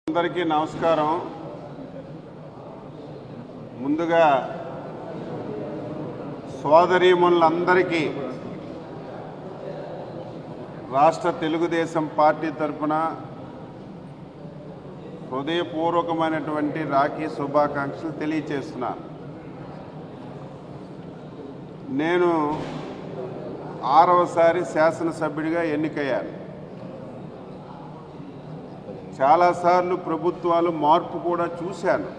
అందరికీ నమస్కారం. ముందుగా సోదరీమణులందరికీ రాష్ట్ర తెలుగుదేశం పార్టీ తరఫున హృదయపూర్వకమైనటువంటి రాఖీ శుభాకాంక్షలు తెలియజేస్తున్నాను. నేను 6వసారి శాసనసభ్యుడిగా ఎన్నికయ్యాను. చాలాసార్లు ప్రభుత్వాలు మార్పు కూడా చూశాను.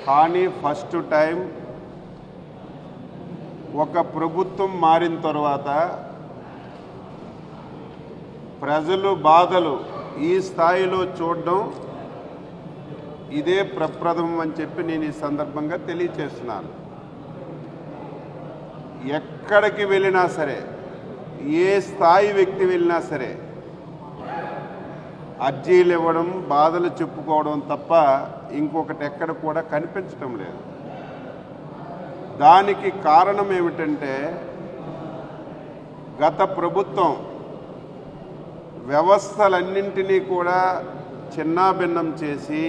కానీ ఫస్ట్ టైం ఒక ప్రభుత్వం మారిన తర్వాత ప్రజలు బాధలు ఈ స్థాయిలో చూడడం ఇదే ప్రప్రథమం అని చెప్పి నేను ఈ సందర్భంగా తెలియజేస్తున్నాను. ఎక్కడికి వెళ్ళినా సరే, ఏ స్థాయి వ్యక్తి వెళ్ళినా సరే అర్జీలు ఇవ్వడం, బాధలు చెప్పుకోవడం తప్ప ఇంకొకటి ఎక్కడ కూడా కనిపించటం లేదు. దానికి కారణం ఏమిటంటే గత ప్రభుత్వం వ్యవస్థలన్నింటినీ కూడా చిన్నాభిన్నం చేసి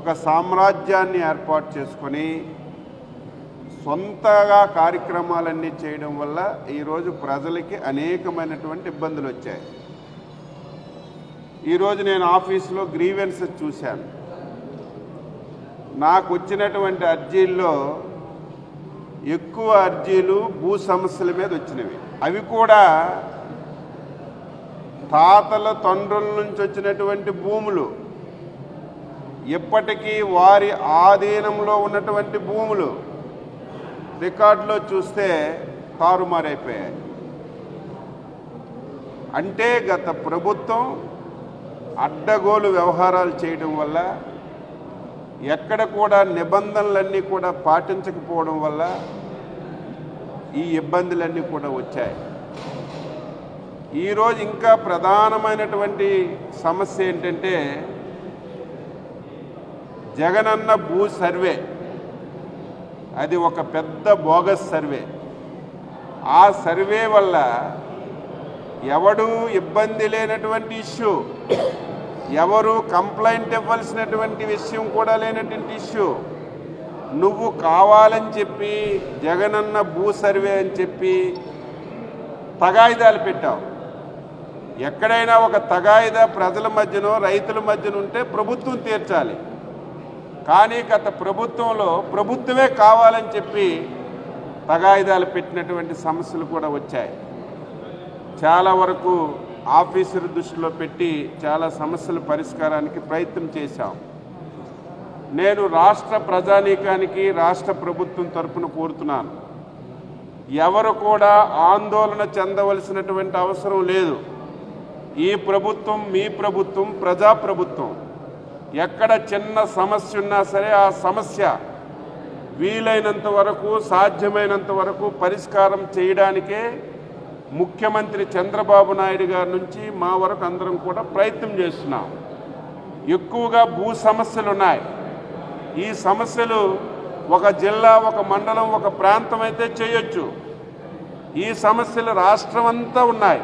ఒక సామ్రాజ్యాన్ని ఏర్పాటు చేసుకొని సొంతగా కార్యక్రమాలన్నీ చేయడం వల్ల ఈరోజు ప్రజలకి అనేకమైనటువంటి ఇబ్బందులు వచ్చాయి. ఈరోజు నేను ఆఫీసులో గ్రీవెన్సెస్ చూశాను. నాకు వచ్చినటువంటి అర్జీల్లో ఎక్కువ అర్జీలు భూ సమస్యల మీద వచ్చినవి. అవి కూడా తాతల తండ్రుల నుంచి వచ్చినటువంటి భూములు, ఎప్పటికీ వారి ఆధీనంలో ఉన్నటువంటి భూములు రికార్డులో చూస్తే తారుమారైపోయాయి. అంటే గత ప్రభుత్వం అడ్డగోలు వ్యవహారాలు చేయడం వల్ల, ఎక్కడ కూడా నిబంధనలన్నీ కూడా పాటించకపోవడం వల్ల ఈ ఇబ్బందులన్నీ కూడా వచ్చాయి. ఈరోజు ఇంకా ప్రధానమైనటువంటి సమస్య ఏంటంటే జగనన్న భూ సర్వే. అది ఒక పెద్ద బోగస్ సర్వే. ఆ సర్వే వల్ల ఎవడు ఇబ్బంది లేనటువంటి ఇష్యూ, ఎవరు కంప్లైంట్ ఇవ్వాల్సినటువంటి విషయం కూడా లేనటువంటి ఇష్యూ, నువ్వు కావాలని చెప్పి జగనన్న భూ సర్వే అని చెప్పి తగాయిదాలు పెట్టావు. ఎక్కడైనా ఒక తగాయిదా ప్రజల మధ్యనో రైతుల మధ్యన ఉంటే ప్రభుత్వం తీర్చాలి. కానీ గత ప్రభుత్వంలో ప్రభుత్వమే కావాలని చెప్పి తగాయిదాలు పెట్టినటువంటి సమస్యలు కూడా వచ్చాయి. చాలా వరకు ఆఫీసర్ దృష్టిలో పెట్టి చాలా సమస్యల పరిష్కారానికి ప్రయత్నం చేశాం. నేను రాష్ట్ర ప్రజానీకానికి రాష్ట్ర ప్రభుత్వం తరఫున కోరుతున్నాను, ఎవరు కూడా ఆందోళన చెందవలసినటువంటి అవసరం లేదు. ఈ ప్రభుత్వం మీ ప్రభుత్వం, ప్రజాప్రభుత్వం. ఎక్కడ చిన్న సమస్య ఉన్నా సరే ఆ సమస్య వీలైనంత వరకు, సాధ్యమైనంత వరకు పరిష్కారం చేయడానికే ముఖ్యమంత్రి చంద్రబాబు నాయుడు గారి నుంచి మా వరకు అందరం కూడా ప్రయత్నం చేస్తున్నాం. ఎక్కువగా భూ సమస్యలు ఉన్నాయి. ఈ సమస్యలు ఒక జిల్లా, ఒక మండలం, ఒక ప్రాంతం అయితే చేయొచ్చు. ఈ సమస్యలు రాష్ట్రం అంతా ఉన్నాయి.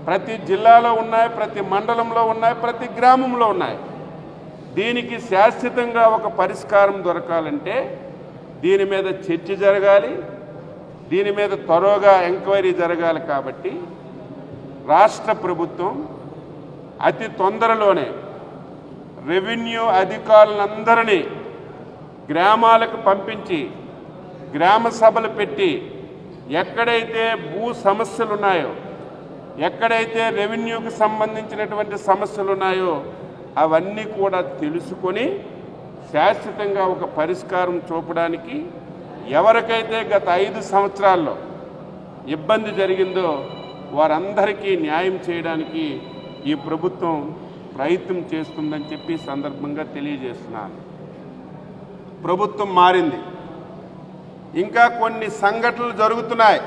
ప్రతి జిల్లాలో ఉన్నాయి, ప్రతి మండలంలో ఉన్నాయి, ప్రతి గ్రామంలో ఉన్నాయి. దీనికి శాశ్వతంగా ఒక పరిష్కారం దొరకాలంటే దీని మీద చర్చ జరగాలి, దీని మీద త్వరగా ఎంక్వైరీ జరగాలి. కాబట్టి రాష్ట్ర ప్రభుత్వం అతి తొందరలోనే రెవెన్యూ అధికారులందరినీ గ్రామాలకు పంపించి గ్రామ సభలు పెట్టి ఎక్కడైతే భూ సమస్యలు ఉన్నాయో, ఎక్కడైతే రెవెన్యూకి సంబంధించినటువంటి సమస్యలు ఉన్నాయో అవన్నీ కూడా తెలుసుకొని శాశ్వతంగా ఒక పరిష్కారం చూపడానికి, ఎవరికైతే గత 5 సంవత్సరాల్లో ఇబ్బంది జరిగిందో వారందరికీ న్యాయం చేయడానికి ఈ ప్రభుత్వం ప్రయత్నం చేస్తుందని చెప్పి సందర్భంగా తెలియజేస్తున్నాను. ప్రభుత్వం మారింది, ఇంకా కొన్ని సంఘటనలు జరుగుతున్నాయి.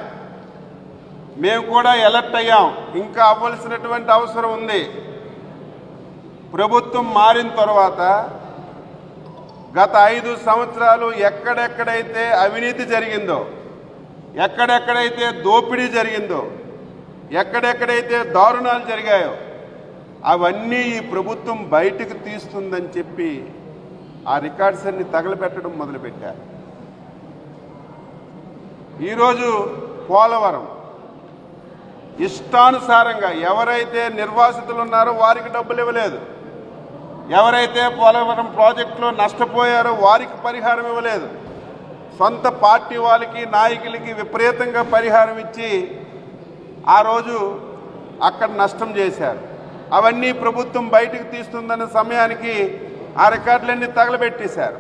మేము కూడా అలర్ట్ అయ్యాం, ఇంకా అవ్వాల్సినటువంటి అవసరం ఉంది. ప్రభుత్వం మారిన తర్వాత గత 5 సంవత్సరాలు ఎక్కడెక్కడైతే అవినీతి జరిగిందో, ఎక్కడెక్కడైతే దోపిడీ జరిగిందో, ఎక్కడెక్కడైతే దారుణాలు జరిగాయో అవన్నీ ఈ ప్రభుత్వం బయటకు తీస్తుందని చెప్పి ఆ రికార్డ్స్ అన్ని తగలబెట్టడం మొదలుపెట్టారు. ఈరోజు పోలవరం ఇష్టానుసారంగా ఎవరైతే నిర్వాసితులు ఉన్నారో వారికి డబ్బులు ఇవ్వలేదు, ఎవరైతే పోలవరం ప్రాజెక్టులో నష్టపోయారో వారికి పరిహారం ఇవ్వలేదు, సొంత పార్టీ వాళ్ళకి నాయకులకి విపరీతంగా పరిహారం ఇచ్చి ఆ రోజు అక్కడ నష్టం చేశారు. అవన్నీ ప్రభుత్వం బయటకు తీస్తుందన్న సమయానికి ఆ రికార్డులన్నీ తగలబెట్టేశారు.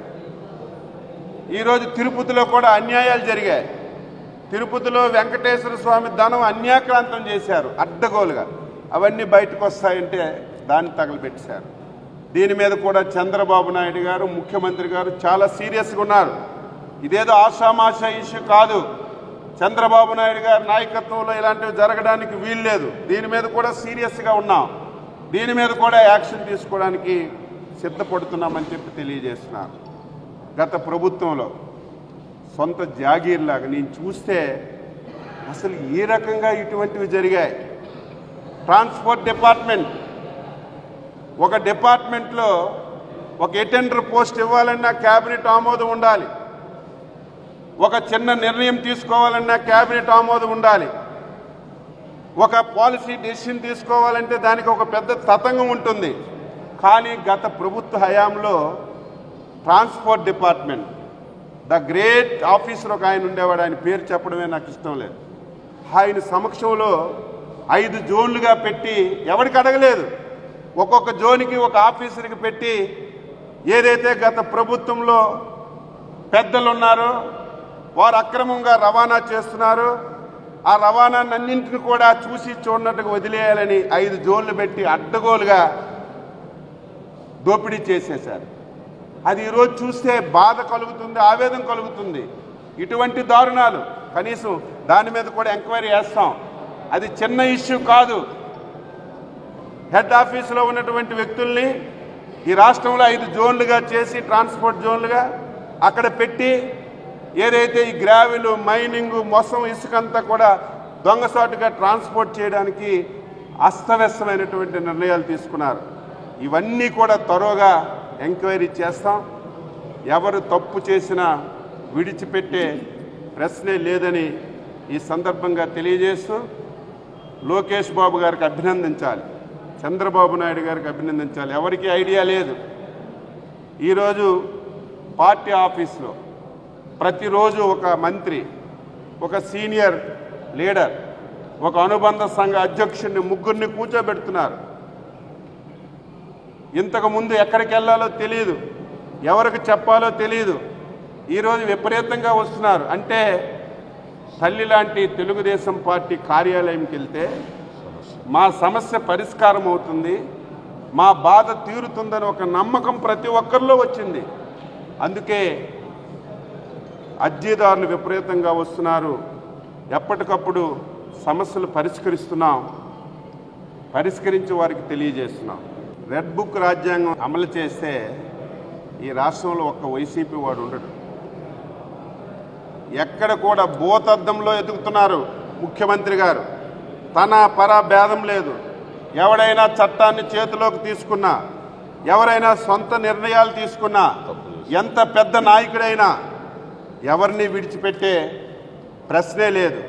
ఈరోజు తిరుపతిలో కూడా అన్యాయాలు జరిగాయి. తిరుపతిలో వెంకటేశ్వర స్వామి ధనం అన్యాక్రాంతం చేశారు అడ్డగోలుగా. అవన్నీ బయటకు వస్తాయంటే దాన్ని తగలబెట్టేశారు. దీని మీద కూడా చంద్రబాబు నాయుడు గారు ముఖ్యమంత్రి గారు చాలా సీరియస్గా ఉన్నారు. ఇదేదో ఆషామాషా ఇష్యూ కాదు. చంద్రబాబు నాయుడు గారి నాయకత్వంలో ఇలాంటివి జరగడానికి వీల్లేదు. దీని మీద కూడా సీరియస్గా ఉన్నాం. దీని మీద కూడా యాక్షన్ తీసుకోవడానికి సిద్ధపడుతున్నామని చెప్పి తెలియజేస్తున్నారు. గత ప్రభుత్వంలో సొంత జాగీర్లాగా నేను చూస్తే అసలు ఏ రకంగా ఇటువంటివి జరిగాయి. ట్రాన్స్పోర్ట్ డిపార్ట్మెంట్, ఒక డిపార్ట్మెంట్లో ఒక అటెండర్ పోస్ట్ ఇవ్వాలన్నా క్యాబినెట్ ఆమోదం ఉండాలి, ఒక చిన్న నిర్ణయం తీసుకోవాలన్నా క్యాబినెట్ ఆమోదం ఉండాలి, ఒక పాలసీ డెసిషన్ తీసుకోవాలంటే దానికి ఒక పెద్ద తతంగం ఉంటుంది. కానీ గత ప్రభుత్వ హయాంలో transport department the great officer ఒక ఆయన ఉండేవాడు, ఆయన పేరు చెప్పడమే నాకు ఇష్టం లేదు. ఆయన సమక్షంలో 5 జోన్లుగా పెట్టి ఎవరికి అడగలేదు, ఒక్కొక్క జోన్కి ఒక ఆఫీసర్కి పెట్టి ఏదైతే గత ప్రభుత్వంలో పెద్దలు ఉన్నారో వారు అక్రమంగా రవాణా చేస్తున్నారు, ఆ రవాణాన్నింటిని కూడా చూసి చూడనట్టుగా వదిలేయాలని 5 జోన్లు పెట్టి అడ్డగోలుగా దోపిడీ చేసేశారు. అది ఈరోజు చూస్తే బాధ కలుగుతుంది, ఆవేదన కలుగుతుంది. ఇటువంటి దారుణాలు కనీసం దాని మీద కూడా ఎంక్వైరీ చేస్తాం. అది చిన్న ఇష్యూ కాదు. హెడ్ ఆఫీసులో ఉన్నటువంటి వ్యక్తుల్ని ఈ రాష్ట్రంలో 5 జోన్లుగా చేసి ట్రాన్స్పోర్ట్ జోన్లుగా అక్కడ పెట్టి ఏదైతే ఈ గ్రావెలు మైనింగ్ మొసం ఇసుకంతా కూడా దొంగసాటుగా ట్రాన్స్పోర్ట్ చేయడానికి అస్తవ్యస్తమైనటువంటి నిర్ణయాలు తీసుకున్నారు. ఇవన్నీ కూడా త్వరగా ఎంక్వైరీ చేస్తాం. ఎవరు తప్పు చేసినా విడిచిపెట్టే ప్రశ్నే లేదని ఈ సందర్భంగా తెలియజేస్తూ లోకేష్ బాబు గారికి అభినందించాలి, చంద్రబాబు నాయుడు గారికి అభినందించాలి. ఎవరికి ఐడియా లేదు. ఈరోజు పార్టీ ఆఫీస్లో ప్రతిరోజు ఒక మంత్రి, ఒక సీనియర్ లీడర్, ఒక అనుబంధ సంఘ అధ్యక్షుడిని ముగ్గురిని కూర్చోబెడుతున్నారు. ఇంతకుముందు ఎక్కడికి వెళ్ళాలో తెలియదు, ఎవరికి చెప్పాలో తెలియదు. ఈరోజు విపరీతంగా వస్తున్నారు. అంటే తల్లి లాంటి తెలుగుదేశం పార్టీ కార్యాలయంకి వెళ్తే మా సమస్య పరిష్కారం అవుతుంది, మా బాధ తీరుతుందని ఒక నమ్మకం ప్రతి ఒక్కరిలో వచ్చింది. అందుకే అర్జీదారులు విపరీతంగా వస్తున్నారు. ఎప్పటికప్పుడు సమస్యలు పరిష్కరిస్తున్నాం, పరిష్కరించి వారికి తెలియజేస్తున్నాం. రెడ్ బుక్ రాజ్యాంగం అమలు చేస్తే ఈ రాష్ట్రంలో ఒక్క వైసీపీ వాడు ఉండడు. ఎక్కడ కూడా భూతద్దంలో ఎదుగుతున్నారు ముఖ్యమంత్రి గారు. తన పర భేదం లేదు. ఎవడైనా చట్టాన్ని చేతిలోకి తీసుకున్నా, ఎవరైనా సొంత నిర్ణయాలు తీసుకున్నా, ఎంత పెద్ద నాయకుడైనా ఎవరిని విడిచిపెట్టే ప్రశ్నే లేదు.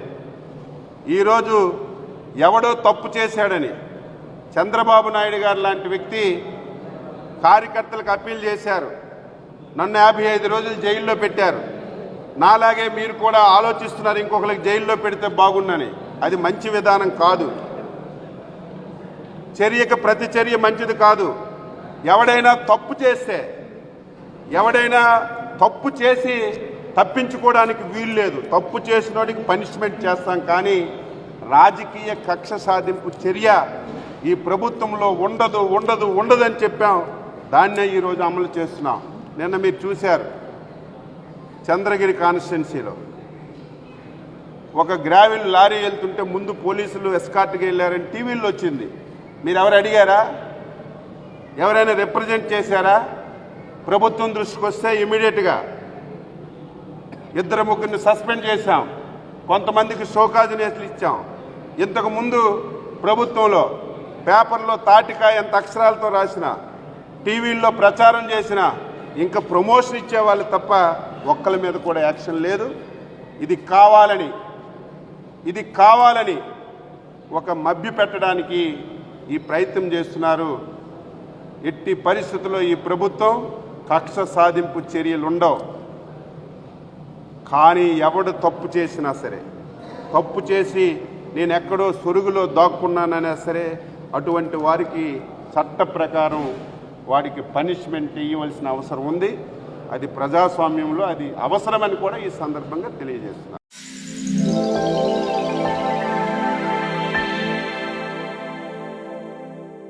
ఈరోజు ఎవడో తప్పు చేశాడని చంద్రబాబు నాయుడు గారు లాంటి వ్యక్తి కార్యకర్తలకు అప్పీల్ చేశారు. నన్ను 55 రోజులు జైల్లో పెట్టారు. నాలాగే మీరు కూడా ఆలోచిస్తున్నారు ఇంకొకరికి జైల్లో పెడితే బాగుండని. అది మంచి విధానం కాదు. చర్యకు ప్రతి చర్య మంచిది కాదు. ఎవడైనా తప్పు చేస్తే, ఎవడైనా తప్పు చేసి తప్పించుకోవడానికి వీలు లేదు. తప్పు చేసినోడికి పనిష్మెంట్ చేస్తాం, కానీ రాజకీయ కక్ష సాధింపు చర్య ఈ ప్రభుత్వంలో ఉండదు ఉండదు ఉండదని చెప్పాం. దాన్నే ఈరోజు అమలు చేస్తున్నాం. నిన్న మీరు చూశారు, చంద్రగిరి కాన్స్టిట్యున్సీలో ఒక గ్రావెల్ లారీ వెళ్తుంటే ముందు పోలీసులు ఎస్కార్ట్గా వెళ్ళారని టీవీల్లో వచ్చింది. మీరు ఎవరు అడిగారా? ఎవరైనా రిప్రజెంట్ చేశారా? ప్రభుత్వం దృష్టికి వస్తే ఇమీడియట్గా 2-3 సస్పెండ్ చేశాం, కొంతమందికి షోకాజ్ నోటీసులు ఇచ్చాం. ఇంతకుముందు ప్రభుత్వంలో పేపర్లో తాటికాయ ఎంత అక్షరాలతో రాసిన, టీవీల్లో ప్రచారం చేసిన, ఇంకా ప్రమోషన్ ఇచ్చేవాళ్ళు తప్ప ఒక్కరి మీద కూడా యాక్షన్ లేదు. ఇది కావాలని ఒక మభ్య పెట్టడానికి ఈ ప్రయత్నం చేస్తున్నారు. ఎట్టి పరిస్థితుల్లో ఈ ప్రభుత్వం కక్ష సాధింపు చర్యలు ఉండవు. కానీ ఎవడు తప్పు చేసినా సరే, తప్పు చేసి నేను ఎక్కడో సొరుగులో దాక్కున్నానైనా సరే, అటువంటి వారికి చట్ట ప్రకారం వాడికి పనిష్మెంట్ ఇవ్వాల్సిన అవసరం ఉంది. అది ప్రజాస్వామ్యంలో అది అవసరమని కూడా ఈ సందర్భంగా తెలియజేస్తున్నారు.